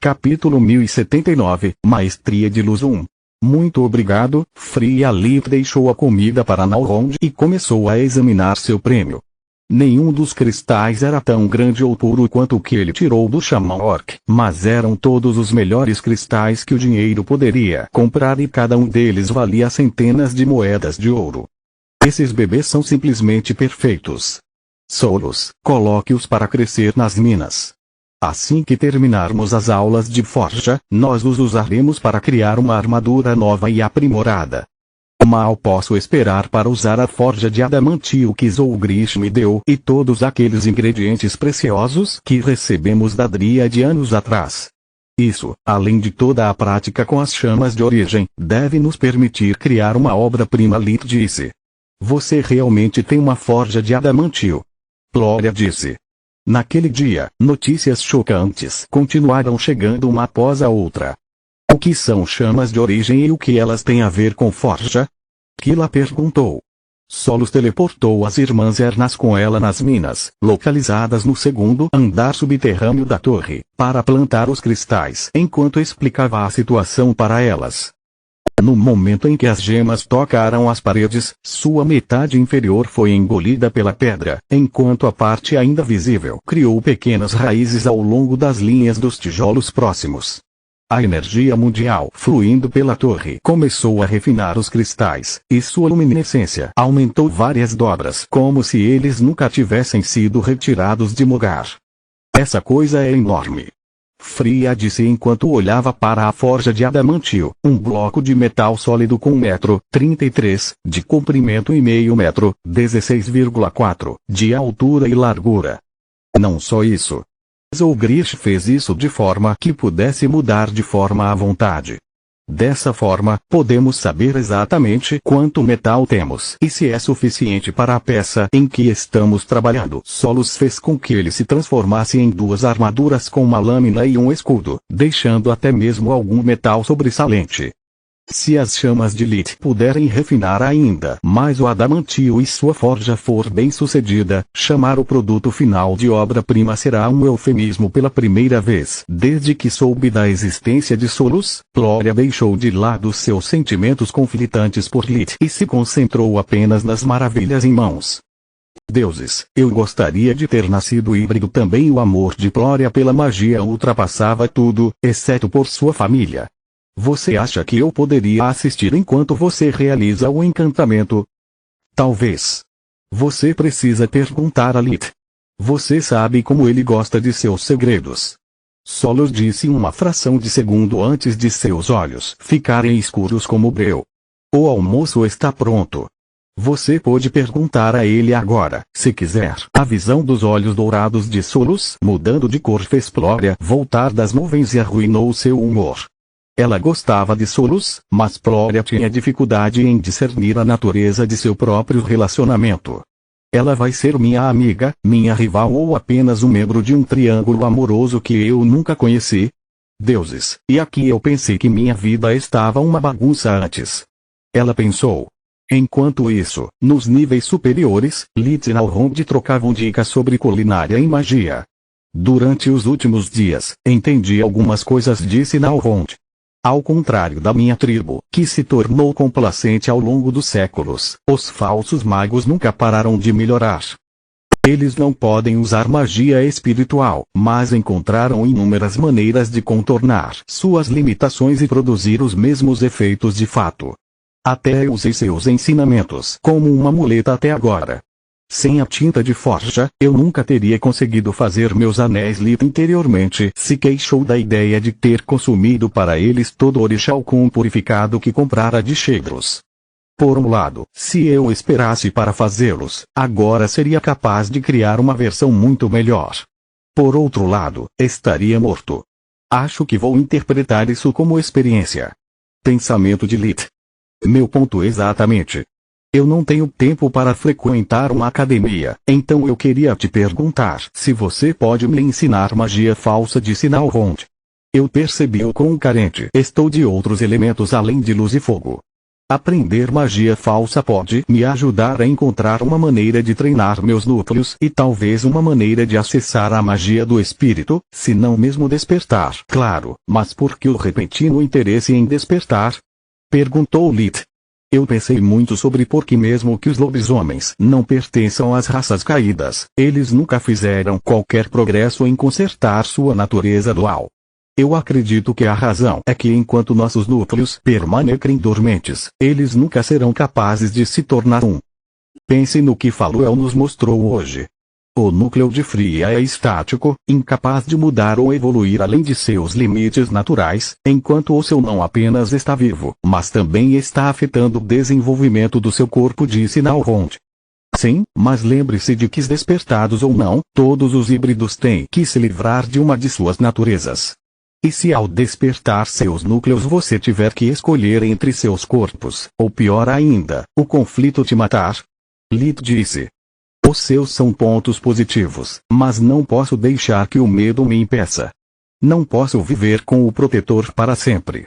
Capítulo 1079, Maestria de Luz 1. Muito obrigado. Fria Lit deixou a comida para Nalrond e começou a examinar seu prêmio. Nenhum dos cristais era tão grande ou puro quanto o que ele tirou do Xamã Orc, mas eram todos os melhores cristais que o dinheiro poderia comprar e cada um deles valia centenas de moedas de ouro. Esses bebês são simplesmente perfeitos. Solos, coloque-os para crescer nas minas. Assim que terminarmos as aulas de forja, nós os usaremos para criar uma armadura nova e aprimorada. Mal posso esperar para usar a forja de adamantio que Zolgrish me deu e todos aqueles ingredientes preciosos que recebemos da Dríade anos atrás. Isso, além de toda a prática com as chamas de origem, deve nos permitir criar uma obra-prima. Lit disse. Você realmente tem uma forja de adamantio? Ploria disse. Naquele dia, notícias chocantes continuaram chegando uma após a outra. O que são chamas de origem e o que elas têm a ver com forja? Kila perguntou. Solos teleportou as irmãs Ernas com ela nas minas, localizadas no segundo andar subterrâneo da torre, para plantar os cristais enquanto explicava a situação para elas. No momento em que as gemas tocaram as paredes, sua metade inferior foi engolida pela pedra, enquanto a parte ainda visível criou pequenas raízes ao longo das linhas dos tijolos próximos. A energia mundial fluindo pela torre começou a refinar os cristais, e sua luminescência aumentou várias dobras como se eles nunca tivessem sido retirados de Mogar. Essa coisa é enorme. Fria disse enquanto olhava para a forja de adamantio, um bloco de metal sólido com 1,33 m de comprimento e meio metro, 16,4 de altura e largura. Não só isso. Zolgrish fez isso de forma que pudesse mudar de forma à vontade. Dessa forma, podemos saber exatamente quanto metal temos e se é suficiente para a peça em que estamos trabalhando. Solos fez com que ele se transformasse em duas armaduras com uma lâmina e um escudo, deixando até mesmo algum metal sobressalente. Se as chamas de Lit puderem refinar ainda mais o adamantio e sua forja for bem sucedida, chamar o produto final de obra-prima será um eufemismo pela primeira vez. Desde que soube da existência de Solos, Ploria deixou de lado seus sentimentos conflitantes por Lit e se concentrou apenas nas maravilhas em mãos. Deuses, eu gostaria de ter nascido híbrido também. O amor de Ploria pela magia ultrapassava tudo, exceto por sua família. Você acha que eu poderia assistir enquanto você realiza o encantamento? Talvez. Você precisa perguntar a Lit. Você sabe como ele gosta de seus segredos. Solos disse uma fração de segundo antes de seus olhos ficarem escuros como breu. O almoço está pronto. Você pode perguntar a ele agora, se quiser. A visão dos olhos dourados de Solos mudando de cor fez Ploria voltar das nuvens e arruinou seu humor. Ela gostava de Solos, mas Ploria tinha dificuldade em discernir a natureza de seu próprio relacionamento. Ela vai ser minha amiga, minha rival ou apenas um membro de um triângulo amoroso que eu nunca conheci? Deuses, e aqui eu pensei que minha vida estava uma bagunça antes. Ela pensou. Enquanto isso, nos níveis superiores, Lit e Nalrond trocavam dicas sobre culinária e magia. Durante os últimos dias, entendi algumas coisas, disse Nalrond. Ao contrário da minha tribo, que se tornou complacente ao longo dos séculos, os falsos magos nunca pararam de melhorar. Eles não podem usar magia espiritual, mas encontraram inúmeras maneiras de contornar suas limitações e produzir os mesmos efeitos de fato. Até eu usei seus ensinamentos como uma muleta até agora. Sem a tinta de forja, eu nunca teria conseguido fazer meus anéis. Lit interiormente se queixou da ideia de ter consumido para eles todo o orixalcum purificado que comprara de Shedros. Por um lado, se eu esperasse para fazê-los, agora seria capaz de criar uma versão muito melhor. Por outro lado, estaria morto. Acho que vou interpretar isso como experiência. Pensamento de Lit. Meu ponto exatamente. Eu não tenho tempo para frequentar uma academia, então eu queria te perguntar se você pode me ensinar magia falsa, disse Nalrond. Eu percebi o quão carente estou de outros elementos além de luz e fogo. Aprender magia falsa pode me ajudar a encontrar uma maneira de treinar meus núcleos e talvez uma maneira de acessar a magia do espírito, se não mesmo despertar. Claro, mas por que o repentino interesse em despertar? Perguntou Lith. Eu pensei muito sobre por que mesmo que os lobisomens não pertençam às raças caídas, eles nunca fizeram qualquer progresso em consertar sua natureza dual. Eu acredito que a razão é que enquanto nossos núcleos permanecerem dormentes, eles nunca serão capazes de se tornar um. Pense no que Faluel nos mostrou hoje. O núcleo de Fria é estático, incapaz de mudar ou evoluir além de seus limites naturais, enquanto o seu não apenas está vivo, mas também está afetando o desenvolvimento do seu corpo, disse Nalrond. Sim, mas lembre-se de que despertados ou não, todos os híbridos têm que se livrar de uma de suas naturezas. E se ao despertar seus núcleos você tiver que escolher entre seus corpos, ou pior ainda, o conflito te matar? Lith disse. Os seus são pontos positivos, mas não posso deixar que o medo me impeça. Não posso viver com o protetor para sempre.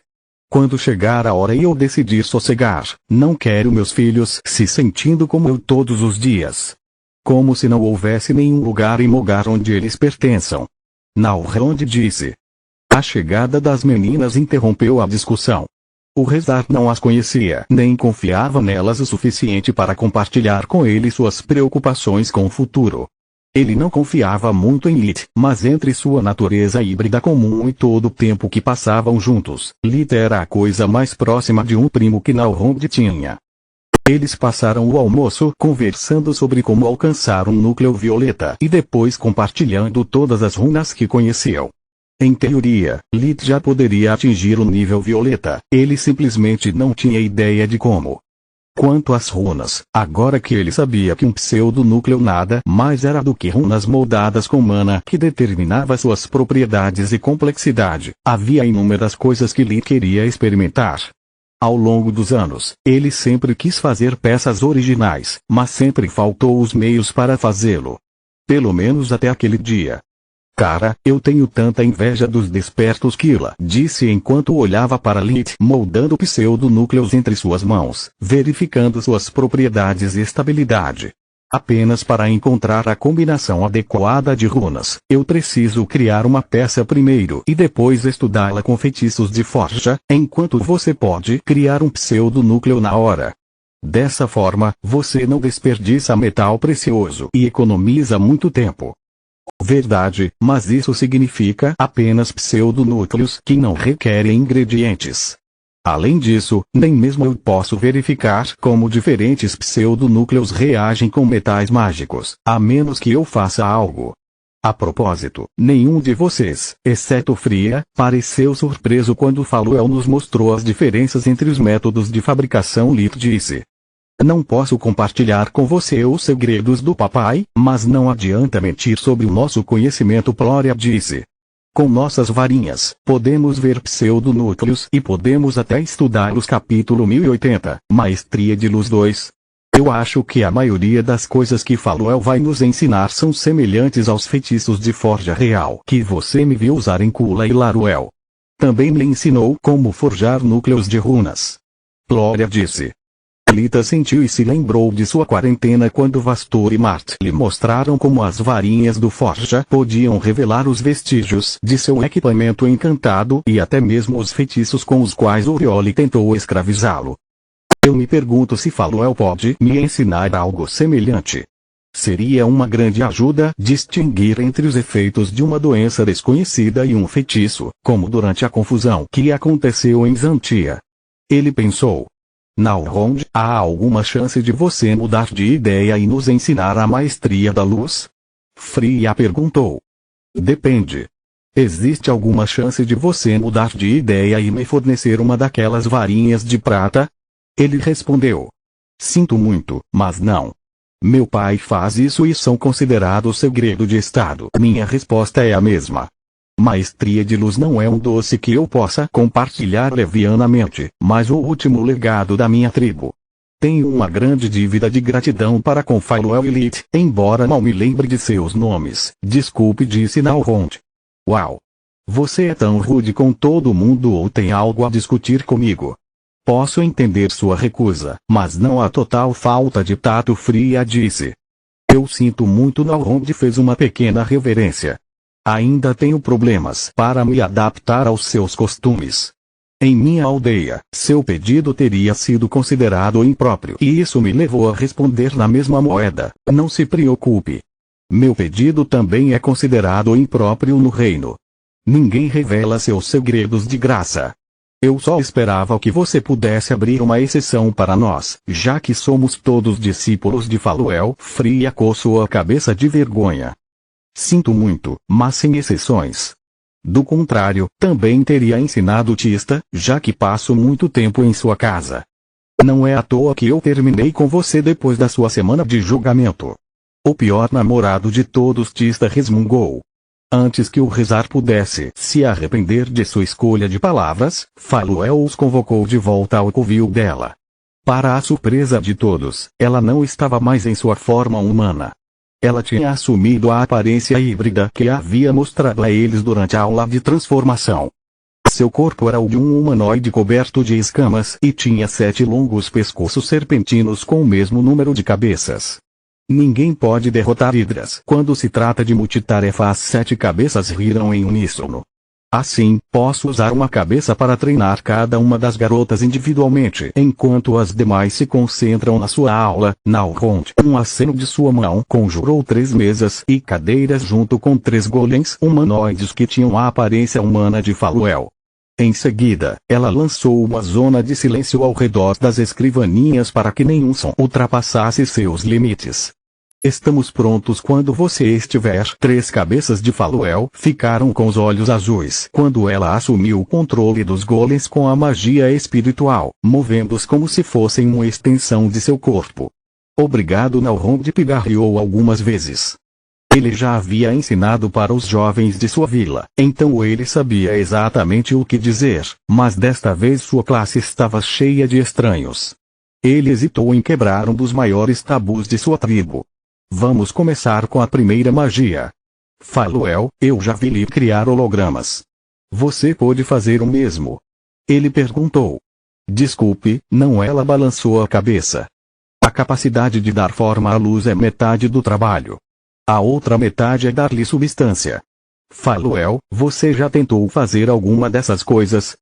Quando chegar a hora e eu decidir sossegar, não quero meus filhos se sentindo como eu todos os dias. Como se não houvesse nenhum lugar em Mogar onde eles pertençam. Nalrond disse. A chegada das meninas interrompeu a discussão. O Rezar não as conhecia, nem confiava nelas o suficiente para compartilhar com ele suas preocupações com o futuro. Ele não confiava muito em Lith, mas entre sua natureza híbrida comum e todo o tempo que passavam juntos, Lith era a coisa mais próxima de um primo que Nalrond tinha. Eles passaram o almoço conversando sobre como alcançar um núcleo violeta e depois compartilhando todas as runas que conheciam. Em teoria, Lith já poderia atingir o nível violeta, ele simplesmente não tinha ideia de como. Quanto às runas, agora que ele sabia que um pseudonúcleo nada mais era do que runas moldadas com mana que determinava suas propriedades e complexidade, havia inúmeras coisas que Lith queria experimentar. Ao longo dos anos, ele sempre quis fazer peças originais, mas sempre faltou os meios para fazê-lo. Pelo menos até aquele dia. Cara, eu tenho tanta inveja dos despertos, Kila disse enquanto olhava para Lith moldando pseudonúcleos entre suas mãos, verificando suas propriedades e estabilidade. Apenas para encontrar a combinação adequada de runas, eu preciso criar uma peça primeiro e depois estudá-la com feitiços de forja, enquanto você pode criar um pseudonúcleo na hora. Dessa forma, você não desperdiça metal precioso e economiza muito tempo. Verdade, mas isso significa apenas pseudonúcleos que não requerem ingredientes. Além disso, nem mesmo eu posso verificar como diferentes pseudonúcleos reagem com metais mágicos, a menos que eu faça algo. A propósito, nenhum de vocês, exceto Fria, pareceu surpreso quando Faluel nos mostrou as diferenças entre os métodos de fabricação. Lith disse. Não posso compartilhar com você os segredos do papai, mas não adianta mentir sobre o nosso conhecimento, Floria disse. Com nossas varinhas, podemos ver pseudonúcleos e podemos até estudá-los. Capítulo 1080, Maestria de Luz 2. Eu acho que a maioria das coisas que Faluel vai nos ensinar são semelhantes aos feitiços de forja real que você me viu usar em Kula e Laruel. Também me ensinou como forjar núcleos de runas. Floria disse. Lita sentiu e se lembrou de sua quarentena quando Vastor e Mart lhe mostraram como as varinhas do Forja podiam revelar os vestígios de seu equipamento encantado e até mesmo os feitiços com os quais Orioli tentou escravizá-lo. Eu me pergunto se Faluel pode me ensinar algo semelhante. Seria uma grande ajuda distinguir entre os efeitos de uma doença desconhecida e um feitiço, como durante a confusão que aconteceu em Zantia. Ele pensou. Nalrond, há alguma chance de você mudar de ideia e nos ensinar a maestria da luz? Fria perguntou. Depende. Existe alguma chance de você mudar de ideia e me fornecer uma daquelas varinhas de prata? Ele respondeu. Sinto muito, mas não. Meu pai faz isso e são considerados segredo de estado. Minha resposta é a mesma. Maestria de luz não é um doce que eu possa compartilhar levianamente, mas o último legado da minha tribo. Tenho uma grande dívida de gratidão para com Faluel e Lith, embora não me lembre de seus nomes. Desculpe, disse Nalrond. Uau! Você é tão rude com todo mundo ou tem algo a discutir comigo? Posso entender sua recusa, mas não a total falta de tato. Fria disse. Eu sinto muito. Nalrond fez uma pequena reverência. Ainda tenho problemas para me adaptar aos seus costumes. Em minha aldeia, seu pedido teria sido considerado impróprio e isso me levou a responder na mesma moeda: não se preocupe. Meu pedido também é considerado impróprio no reino. Ninguém revela seus segredos de graça. Eu só esperava que você pudesse abrir uma exceção para nós, já que somos todos discípulos de Faluel. Fria coçou a cabeça de vergonha. Sinto muito, mas sem exceções. Do contrário, também teria ensinado Tista, já que passo muito tempo em sua casa. Não é à toa que eu terminei com você depois da sua semana de julgamento. O pior namorado de todos. Tista resmungou. Antes que o rezar pudesse se arrepender de sua escolha de palavras, Faluel os convocou de volta ao covil dela. Para a surpresa de todos, ela não estava mais em sua forma humana. Ela tinha assumido a aparência híbrida que havia mostrado a eles durante a aula de transformação. Seu corpo era o de um humanoide coberto de escamas e tinha 7 longos pescoços serpentinos com o mesmo número de cabeças. Ninguém pode derrotar hidras. Quando se trata de multitarefa, as 7 cabeças riram em uníssono. Assim, posso usar uma cabeça para treinar cada uma das garotas individualmente, enquanto as demais se concentram na sua aula. Nalrond, um aceno de sua mão, conjurou 3 mesas e cadeiras junto com 3 golems humanoides que tinham a aparência humana de Faluel. Em seguida, ela lançou uma zona de silêncio ao redor das escrivaninhas para que nenhum som ultrapassasse seus limites. Estamos prontos quando você estiver. 3 cabeças de Faluel ficaram com os olhos azuis quando ela assumiu o controle dos golems com a magia espiritual, movendo-os como se fossem uma extensão de seu corpo. Obrigado. Nalrond pigarreou algumas vezes. Ele já havia ensinado para os jovens de sua vila, então ele sabia exatamente o que dizer, mas desta vez sua classe estava cheia de estranhos. Ele hesitou em quebrar um dos maiores tabus de sua tribo. Vamos começar com a primeira magia. Faluel, eu já vi lhe criar hologramas. Você pode fazer o mesmo? Ele perguntou. Desculpe, não. Ela balançou a cabeça. A capacidade de dar forma à luz é metade do trabalho. A outra metade é dar-lhe substância. Faluel, você já tentou fazer alguma dessas coisas?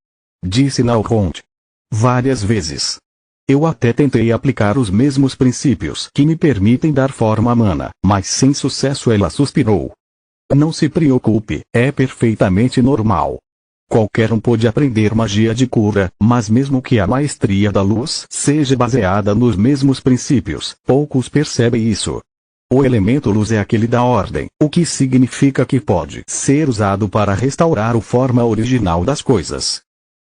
Disse Nalrond. Várias vezes. Eu até tentei aplicar os mesmos princípios que me permitem dar forma à mana, mas sem sucesso. Ela suspirou. Não se preocupe, é perfeitamente normal. Qualquer um pode aprender magia de cura, mas mesmo que a maestria da luz seja baseada nos mesmos princípios, poucos percebem isso. O elemento luz é aquele da ordem, o que significa que pode ser usado para restaurar a forma original das coisas.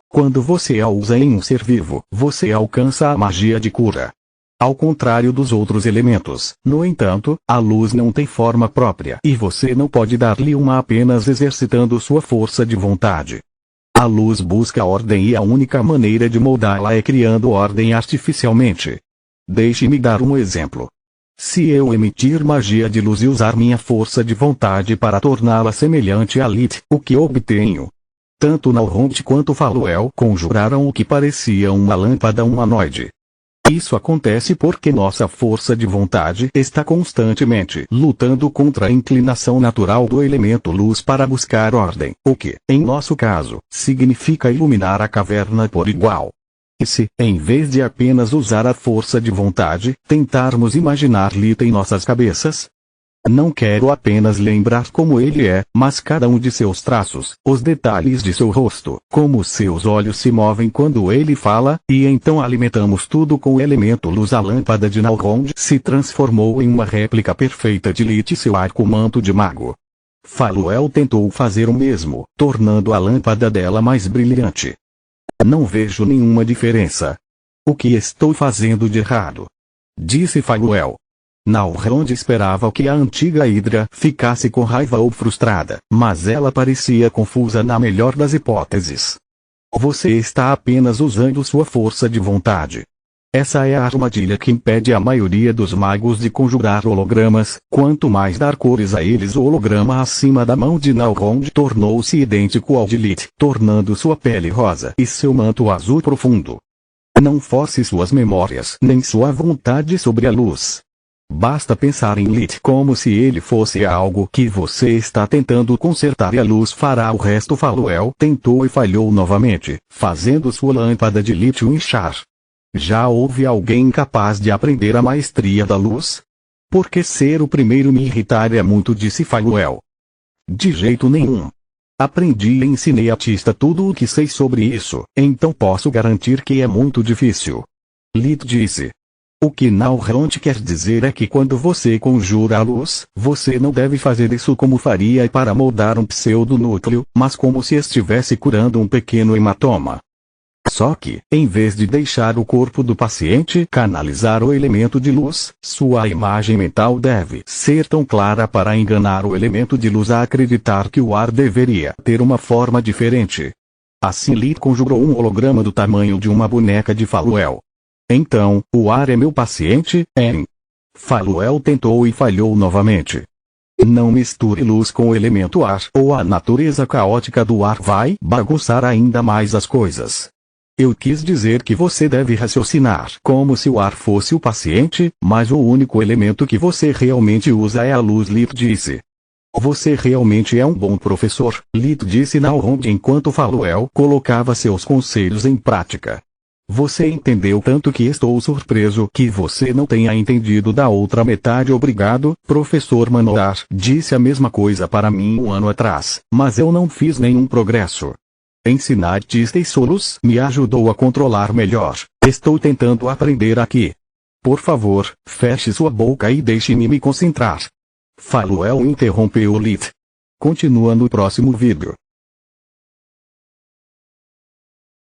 Quando você a usa em um ser vivo, você alcança a magia de cura. Ao contrário dos outros elementos, no entanto, a luz não tem forma própria e você não pode dar-lhe uma apenas exercitando sua força de vontade. A luz busca ordem e a única maneira de moldá-la é criando ordem artificialmente. Deixe-me dar um exemplo. Se eu emitir magia de luz e usar minha força de vontade para torná-la semelhante a Lilith, o que obtenho? Tanto Nalrond quanto Faluel conjuraram o que parecia uma lâmpada humanoide. Isso acontece porque nossa força de vontade está constantemente lutando contra a inclinação natural do elemento luz para buscar ordem, o que, em nosso caso, significa iluminar a caverna por igual. E se, em vez de apenas usar a força de vontade, tentarmos imaginar Lilith em nossas cabeças? Não quero apenas lembrar como ele é, mas cada um de seus traços, os detalhes de seu rosto, como seus olhos se movem quando ele fala, e então alimentamos tudo com o elemento luz. A lâmpada de Nalrond se transformou em uma réplica perfeita de Lilith, seu arco-manto de mago. Faluel tentou fazer o mesmo, tornando a lâmpada dela mais brilhante. Não vejo nenhuma diferença. O que estou fazendo de errado? Disse Faluel. Nalrond esperava que a antiga Hidra ficasse com raiva ou frustrada, mas ela parecia confusa na melhor das hipóteses. Você está apenas usando sua força de vontade. Essa é a armadilha que impede a maioria dos magos de conjurar hologramas. Quanto mais dar cores a eles, o holograma acima da mão de Nalrond tornou-se idêntico ao de Lilith, tornando sua pele rosa e seu manto azul profundo. Não force suas memórias nem sua vontade sobre a luz. Basta pensar em Lit como se ele fosse algo que você está tentando consertar e a luz fará o resto. Faluel tentou e falhou novamente, fazendo sua lâmpada de lítio inchar. Já houve alguém capaz de aprender a maestria da luz? Porque ser o primeiro me irritaria muito, disse Faluel. De jeito nenhum. Aprendi e ensinei a Tista tudo o que sei sobre isso, então posso garantir que é muito difícil. Lit disse. O que Nalrond quer dizer é que quando você conjura a luz, você não deve fazer isso como faria para moldar um pseudonúcleo, mas como se estivesse curando um pequeno hematoma. Só que, em vez de deixar o corpo do paciente canalizar o elemento de luz, sua imagem mental deve ser tão clara para enganar o elemento de luz a acreditar que o ar deveria ter uma forma diferente. Assim Lit conjurou um holograma do tamanho de uma boneca de Faluel. Então, o ar é meu paciente, hein? Faluel tentou e falhou novamente. Não misture luz com o elemento ar, ou a natureza caótica do ar vai bagunçar ainda mais as coisas. Eu quis dizer que você deve raciocinar como se o ar fosse o paciente, mas o único elemento que você realmente usa é a luz, Lit disse. Você realmente é um bom professor, Lit disse Nalrond enquanto Faluel colocava seus conselhos em prática. Você entendeu tanto que estou surpreso que você não tenha entendido da outra metade. Obrigado, professor Manoar. Disse a mesma coisa para mim um ano atrás, mas eu não fiz nenhum progresso. Ensinar Tista e Solos me ajudou a controlar melhor. Estou tentando aprender aqui. Por favor, feche sua boca e deixe-me me concentrar. Faluel interrompeu Lit. Continua no próximo vídeo.